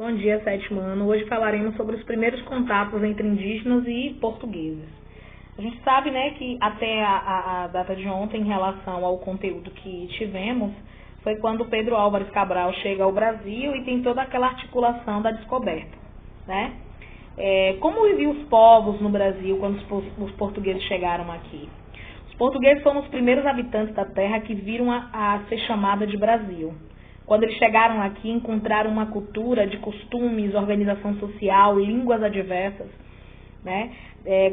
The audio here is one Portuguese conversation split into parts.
Bom dia, sétimo ano. Hoje falaremos sobre os primeiros contatos entre indígenas e portugueses. A gente sabe, né, que até a data de ontem, em relação ao conteúdo que tivemos, foi quando Pedro Álvares Cabral chega ao Brasil e tem toda aquela articulação da descoberta, né? Como viviam os povos no Brasil quando os portugueses chegaram aqui? Os portugueses foram os primeiros habitantes da terra que viram a ser chamada de Brasil. Quando eles chegaram aqui, encontraram uma cultura de costumes, organização social, línguas adversas, né,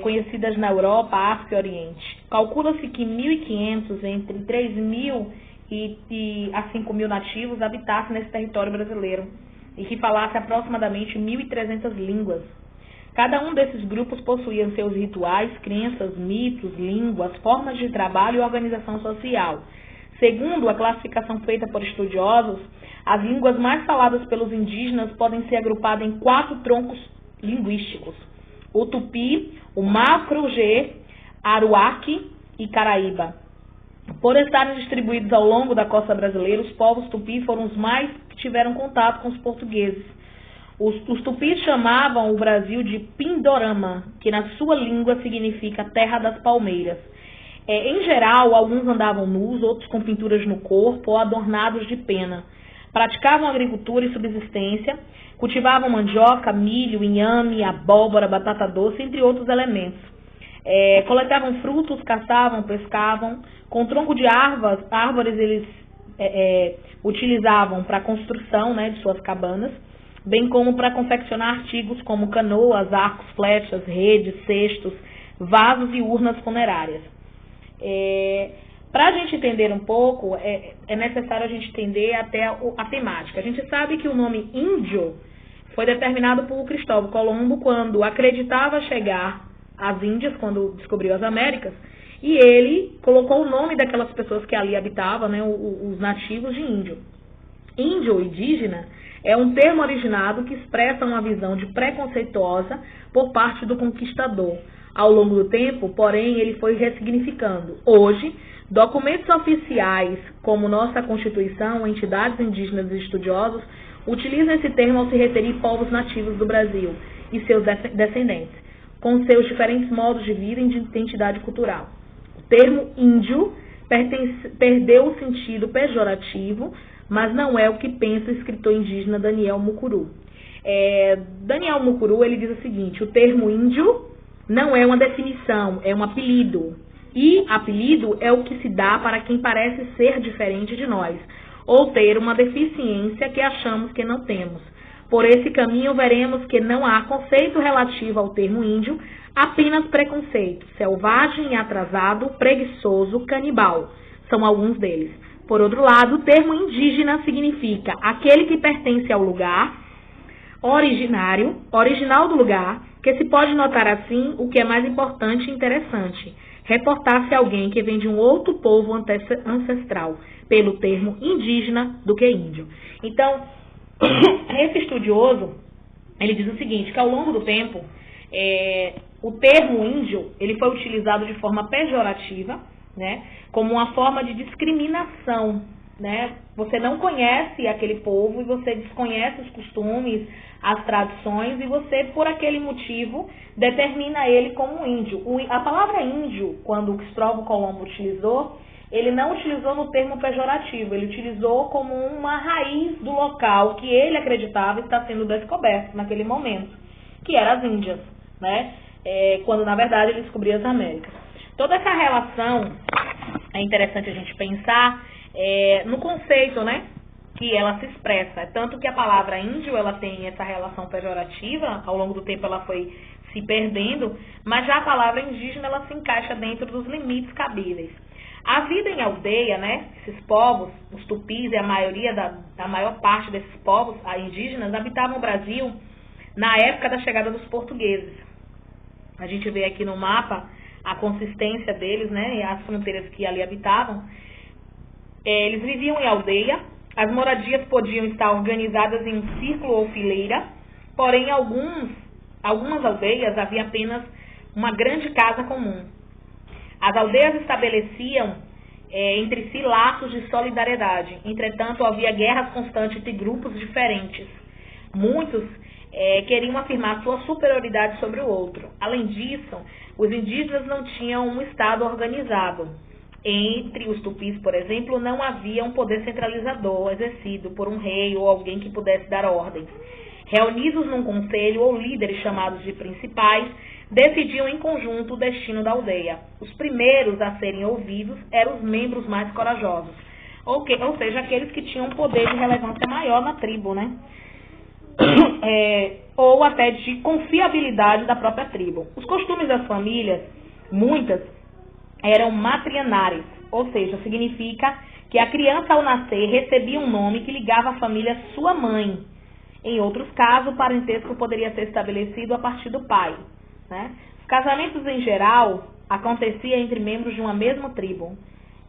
conhecidas na Europa, África e Oriente. Calcula-se que 1.500, entre 3.000 e a 5.000 nativos habitassem nesse território brasileiro e que falassem aproximadamente 1.300 línguas. Cada um desses grupos possuía seus rituais, crenças, mitos, línguas, formas de trabalho e organização social. Segundo a classificação feita por estudiosos, as línguas mais faladas pelos indígenas podem ser agrupadas em 4 troncos linguísticos: o tupi, o macro-gê, aruaque e caraíba. Por estarem distribuídos ao longo da costa brasileira, os povos tupi foram os mais que tiveram contato com os portugueses. Os tupis chamavam o Brasil de Pindorama, que na sua língua significa terra das palmeiras. Em geral, alguns andavam nus, outros com pinturas no corpo ou adornados de pena. Praticavam agricultura e subsistência, cultivavam mandioca, milho, inhame, abóbora, batata doce, entre outros elementos. Coletavam frutos, caçavam, pescavam. Com tronco de árvores eles utilizavam para a construção, né, de suas cabanas, bem como para confeccionar artigos como canoas, arcos, flechas, redes, cestos, vasos e urnas funerárias. Para a gente entender um pouco, é necessário a gente entender até a temática. A gente sabe que o nome índio foi determinado por Cristóvão Colombo quando acreditava chegar às Índias, quando descobriu as Américas, e ele colocou o nome daquelas pessoas que ali habitavam, né, os nativos, de índio. Índio ou indígena é um termo originado que expressa uma visão de preconceituosa por parte do conquistador. Ao longo do tempo, porém, ele foi ressignificando. Hoje, documentos oficiais, como nossa Constituição, entidades indígenas e estudiosos, utilizam esse termo ao se referir povos nativos do Brasil e seus descendentes, com seus diferentes modos de vida e de identidade cultural. O termo índio perdeu o sentido pejorativo, mas não é o que pensa o escritor indígena Daniel Mucuru. Daniel Mucuru, ele diz o seguinte: o termo índio não é uma definição, é um apelido. E apelido é o que se dá para quem parece ser diferente de nós, ou ter uma deficiência que achamos que não temos. Por esse caminho, veremos que não há conceito relativo ao termo índio, apenas preconceito, selvagem, atrasado, preguiçoso, canibal. São alguns deles. Por outro lado, o termo indígena significa aquele que pertence ao lugar, original do lugar, que se pode notar assim o que é mais importante e interessante: reportar-se alguém que vem de um outro povo ancestral, pelo termo indígena do que índio. Então, esse estudioso, ele diz o seguinte, que ao longo do tempo, o termo índio, ele foi utilizado de forma pejorativa, né, como uma forma de discriminação, né? Você não conhece aquele povo e você desconhece os costumes, as tradições, e você, por aquele motivo, determina ele como índio. A palavra índio, quando o Cristóvão Colombo utilizou, ele não utilizou no termo pejorativo, ele utilizou como uma raiz do local que ele acreditava estar sendo descoberto naquele momento, que eram as Índias, né? Quando, na verdade, ele descobriu as Américas. Toda essa relação é interessante a gente pensar no conceito, né, que ela se expressa. Tanto que a palavra índio, ela tem essa relação pejorativa, ao longo do tempo ela foi se perdendo, mas já a palavra indígena, ela se encaixa dentro dos limites cabíveis. A vida em aldeia, né, esses povos, os tupis e a maior parte desses povos indígenas habitavam o Brasil na época da chegada dos portugueses. A gente vê aqui no mapa a consistência deles, né, e as fronteiras que ali habitavam. Eles viviam em aldeia, as moradias podiam estar organizadas em um círculo ou fileira, porém em algumas aldeias havia apenas uma grande casa comum. As aldeias estabeleciam entre si laços de solidariedade, entretanto havia guerras constantes entre grupos diferentes. Muitos queriam afirmar sua superioridade sobre o outro. Além disso, os indígenas não tinham um Estado organizado. Entre os tupis, por exemplo, não havia um poder centralizador exercido por um rei ou alguém que pudesse dar ordens. Reunidos num conselho ou líderes chamados de principais, decidiam em conjunto o destino da aldeia. Os primeiros a serem ouvidos eram os membros mais corajosos, ou seja, aqueles que tinham um poder de relevância maior na tribo, né? Ou até de confiabilidade da própria tribo. Os costumes das famílias, muitas, eram matrianários, ou seja, significa que a criança ao nascer recebia um nome que ligava a família à sua mãe. Em outros casos, o parentesco poderia ser estabelecido a partir do pai, né? Os casamentos, em geral, aconteciam entre membros de uma mesma tribo,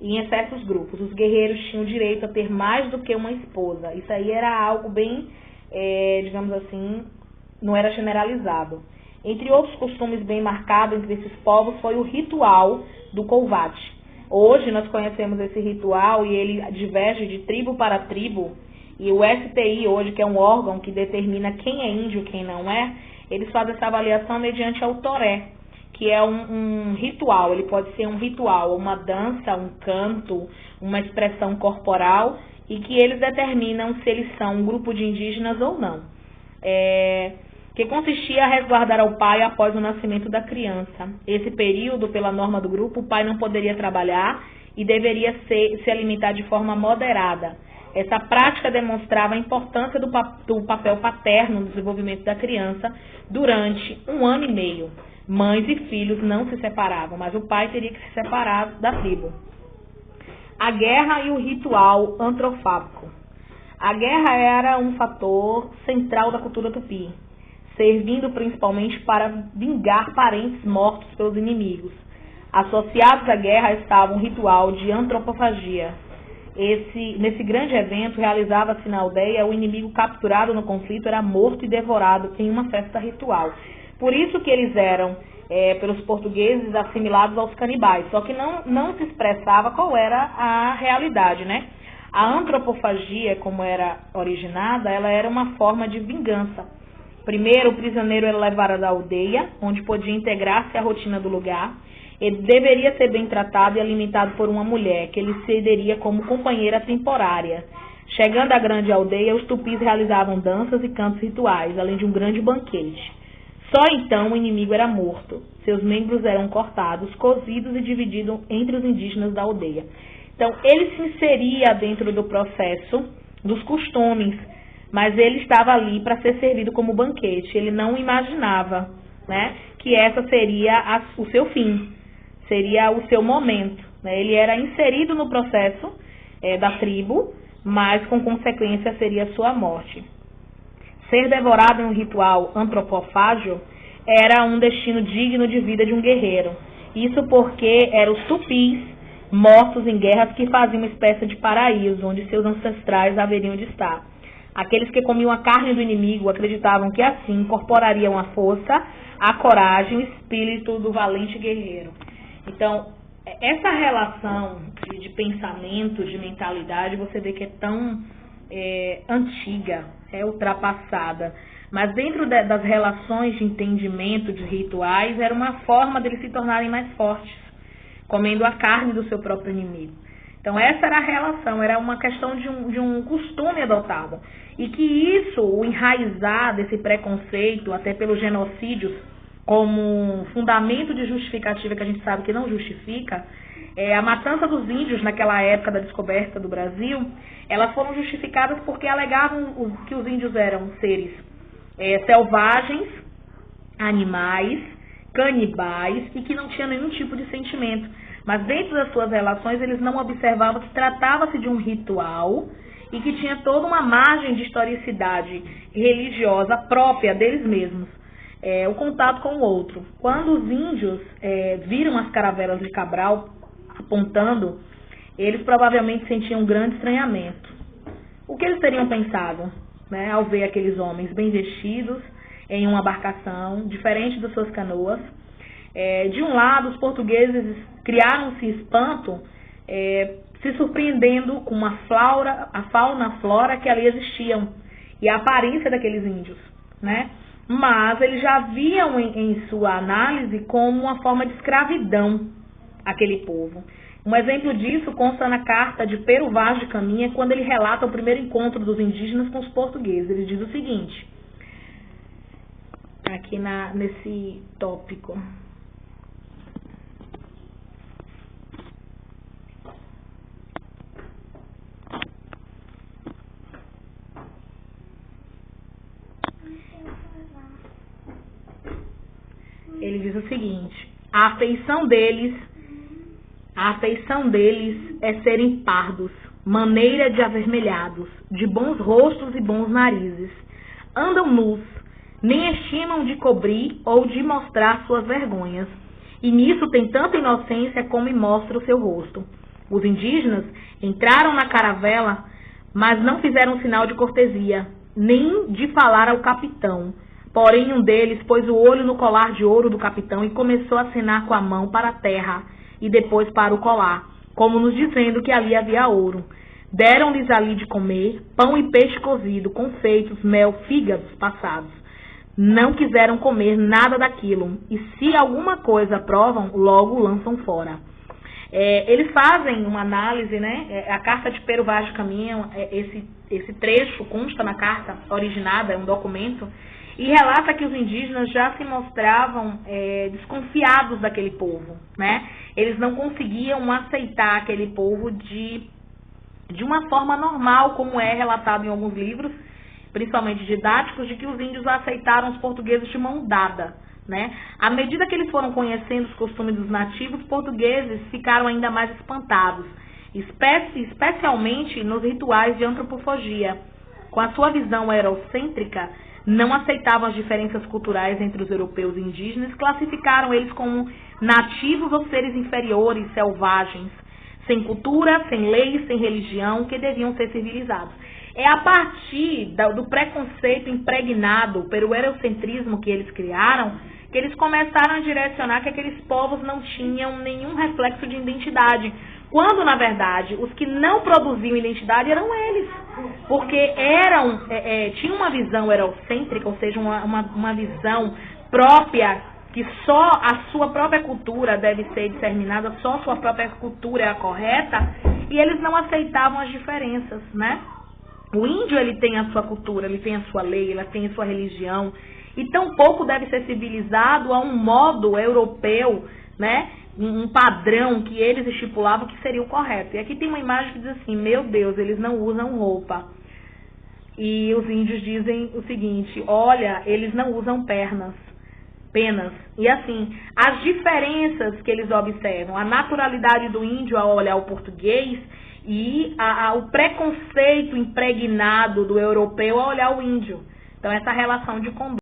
em certos grupos. Os guerreiros tinham direito a ter mais do que uma esposa. Isso aí era algo bem, digamos assim, não era generalizado. Entre outros costumes bem marcados entre esses povos foi o ritual do couvate. Hoje nós conhecemos esse ritual e ele diverge de tribo para tribo. E o STI hoje, que é um órgão que determina quem é índio e quem não é, eles fazem essa avaliação mediante ao toré, que é um ritual. Ele pode ser um ritual, uma dança, um canto, uma expressão corporal, e que eles determinam se eles são um grupo de indígenas ou não. Que consistia a resguardar ao pai após o nascimento da criança. Esse período, pela norma do grupo, o pai não poderia trabalhar e deveria se alimentar de forma moderada. Essa prática demonstrava a importância do papel paterno no desenvolvimento da criança durante 1 ano e meio. Mães e filhos não se separavam, mas o pai teria que se separar da tribo. A guerra e o ritual antrofágico. A guerra era um fator central da cultura tupi, servindo principalmente para vingar parentes mortos pelos inimigos. Associados à guerra estava um ritual de antropofagia. Nesse grande evento, realizava-se na aldeia, o inimigo capturado no conflito era morto e devorado em uma festa ritual. Por isso que eles eram, pelos portugueses, assimilados aos canibais. Só que não se expressava qual era a realidade, né? A antropofagia, como era originada, ela era uma forma de vingança. Primeiro, o prisioneiro era levado da aldeia, onde podia integrar-se à rotina do lugar. Ele deveria ser bem tratado e alimentado por uma mulher, que ele cederia como companheira temporária. Chegando à grande aldeia, os tupis realizavam danças e cantos rituais, além de um grande banquete. Só então o inimigo era morto. Seus membros eram cortados, cozidos e divididos entre os indígenas da aldeia. Então, ele se inseria dentro do processo dos costumes, mas ele estava ali para ser servido como banquete. Ele não imaginava, né, que essa seria o seu fim, seria o seu momento, né? Ele era inserido no processo da tribo, mas com consequência seria a sua morte. Ser devorado em um ritual antropofágio era um destino digno de vida de um guerreiro. Isso porque eram os tupis mortos em guerras que faziam uma espécie de paraíso, onde seus ancestrais haveriam de estar. Aqueles que comiam a carne do inimigo acreditavam que assim incorporariam a força, a coragem e o espírito do valente guerreiro. Então, essa relação de pensamento, de mentalidade, você vê que é tão antiga, é ultrapassada. Mas dentro das relações de entendimento, de rituais, era uma forma deles se tornarem mais fortes, comendo a carne do seu próprio inimigo. Então essa era a relação, era uma questão de um costume adotado. E que isso, o enraizar desse preconceito, até pelos genocídios, como um fundamento de justificativa que a gente sabe que não justifica, a matança dos índios naquela época da descoberta do Brasil, elas foram justificadas porque alegavam que os índios eram seres selvagens, animais, canibais e que não tinham nenhum tipo de sentimento. Mas dentro das suas relações eles não observavam que tratava-se de um ritual e que tinha toda uma margem de historicidade religiosa própria deles mesmos. O contato com o outro. Quando os índios viram as caravelas de Cabral apontando, eles provavelmente sentiam um grande estranhamento. O que eles teriam pensado, né, ao ver aqueles homens bem vestidos em uma embarcação, diferente das suas canoas? De um lado, os portugueses criaram-se espanto, se surpreendendo com a fauna, a flora que ali existiam. e a aparência daqueles índios, né? Mas eles já viam em sua análise como uma forma de escravidão aquele povo. Um exemplo disso consta na carta de Pero Vaz de Caminha, quando ele relata o primeiro encontro dos indígenas com os portugueses. Ele diz o seguinte, aqui nesse tópico. Ele diz o seguinte, a afeição deles é serem pardos, maneira de avermelhados, de bons rostos e bons narizes. Andam nus, nem estimam de cobrir ou de mostrar suas vergonhas. E nisso tem tanta inocência como mostra o seu rosto. Os indígenas entraram na caravela, mas não fizeram sinal de cortesia, nem de falar ao capitão. Porém, um deles pôs o olho no colar de ouro do capitão e começou a acenar com a mão para a terra e depois para o colar, como nos dizendo que ali havia ouro. Deram-lhes ali de comer pão e peixe cozido, confeitos, mel, fígados passados. Não quiseram comer nada daquilo, e se alguma coisa provam, logo lançam fora. Eles fazem uma análise, né? A carta de Pero Vaz de Caminha, esse trecho consta na carta originada, é um documento, e relata que os indígenas já se mostravam desconfiados daquele povo, né? Eles não conseguiam aceitar aquele povo de uma forma normal, como é relatado em alguns livros, principalmente didáticos, de que os índios aceitaram os portugueses de mão dada, né? À medida que eles foram conhecendo os costumes dos nativos, os portugueses ficaram ainda mais espantados, especialmente nos rituais de antropofagia. Com a sua visão eurocêntrica, não aceitavam as diferenças culturais entre os europeus e indígenas, classificaram eles como nativos ou seres inferiores, selvagens, sem cultura, sem leis, sem religião, que deviam ser civilizados. É a partir do preconceito impregnado pelo eurocentrismo que eles criaram, que eles começaram a direcionar que aqueles povos não tinham nenhum reflexo de identidade, quando, na verdade, os que não produziam identidade eram eles, porque tinham uma visão eurocêntrica, ou seja, uma visão própria, que só a sua própria cultura deve ser disseminada, só a sua própria cultura é a correta, e eles não aceitavam as diferenças, né? O índio, ele tem a sua cultura, ele tem a sua lei, ele tem a sua religião, e tampouco deve ser civilizado a um modo europeu, né? Um padrão que eles estipulavam que seria o correto. E aqui tem uma imagem que diz assim, meu Deus, eles não usam roupa. E os índios dizem o seguinte, olha, eles não usam penas. E assim, as diferenças que eles observam, a naturalidade do índio ao olhar o português e o preconceito impregnado do europeu ao olhar o índio. Então, essa relação de conduta